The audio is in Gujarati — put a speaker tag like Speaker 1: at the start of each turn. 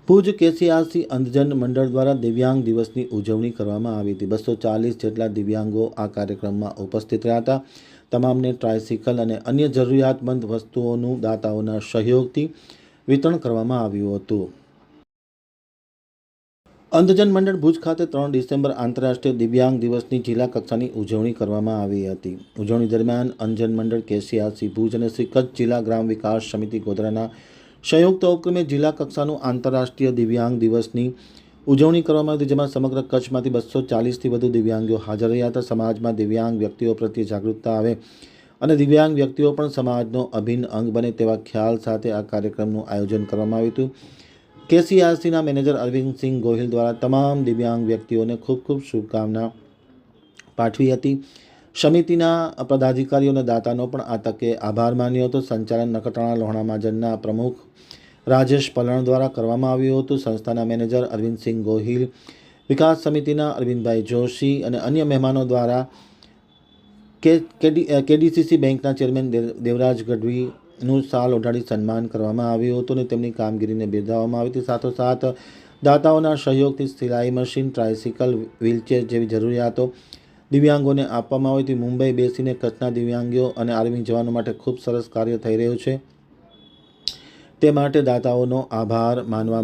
Speaker 1: ભુજ કેસીઆરસી અંધજન મંડળ દ્વારા દિવ્યાંગ દિવસની ઉજવણી કરવામાં આવી હતી। 240 જેટલા દિવ્યાંગો આ કાર્યક્રમમાં ઉપસ્થિત રહ્યા હતા। તમામને ટ્રાયસિકલ અને અન્ય જરૂરિયાતમંદ વસ્તુઓનું દાતાઓના સહયોગથી વિતરણ કરવામાં આવ્યું હતું। અંધજન મંડળ ભુજ ખાતે 3 ડિસેમ્બર આંતરરાષ્ટ્રીય દિવ્યાંગ દિવસની જિલ્લા કક્ષાની ઉજવણી કરવામાં આવી હતી। ઉજવણી દરમિયાન અંધજન મંડળ કેસીઆરસી ભુજ અને શ્રી કચ્છ જિલ્લા ગ્રામ વિકાસ સમિતિ ગોધરાના સંયુક્ત ઉપક્રમે જિલ્લા કક્ષાનું આંતરરાષ્ટ્રીય દિવ્યાંગ દિવસની ઉજવણી કરવામાં આવી, જેમાં સમગ્ર કચ્છમાંથી 240થી વધુ દિવ્યાંગો હાજર રહ્યા હતા। સમાજમાં દિવ્યાંગ વ્યક્તિઓ પ્રત્યે જાગૃતતા આવે અને દિવ્યાંગ વ્યક્તિઓ પણ સમાજનો અભિન્ન અંગ બને તેવા ખ્યાલ સાથે આ કાર્યક્રમનું આયોજન કરવામાં આવ્યું હતું। કેસીઆરસીના મેનેજર અરવિંદસિંહ ગોહિલ દ્વારા તમામ દિવ્યાંગ વ્યક્તિઓને ખૂબ શુભકામના પાઠવી હતી। સમિતિના પદાધિકારીઓ અને દાતાનો પણ આ તકે આભાર માન્યો હતો। સંચાલન નખત્રાણા લોહાણા મહાજનના પ્રમુખ રાજેશ પલણ દ્વારા કરવામાં આવ્યું હતું। સંસ્થાના મેનેજર અરવિંદસિંહ ગોહિલ, વિકાસ સમિતિના અરવિંદભાઈ જોશી અને અન્ય મહેમાનો દ્વારા કેડીસીસી બેંકના ચેરમેન દેવરાજ ગઢવીનું શાલ ઓઢાડી સન્માન કરવામાં આવ્યું હતું અને તેમની કામગીરીને બિરદાવવામાં આવી હતી। સાથોસાથ દાતાઓના સહયોગથી સિલાઈ મશીન, ટ્રાયસિકલ, વ્હીલચેર જેવી જરૂરિયાતો દિવ્યાંગોને આપવામાં આવી હતી। મુંબઈ બેસીને કચ્છના દિવ્યાંગો અને આર્મી જવાનો માટે ખૂબ સરસ કાર્ય થઈ રહ્યું છે, તે માટે દાતાઓનો આભાર માનવા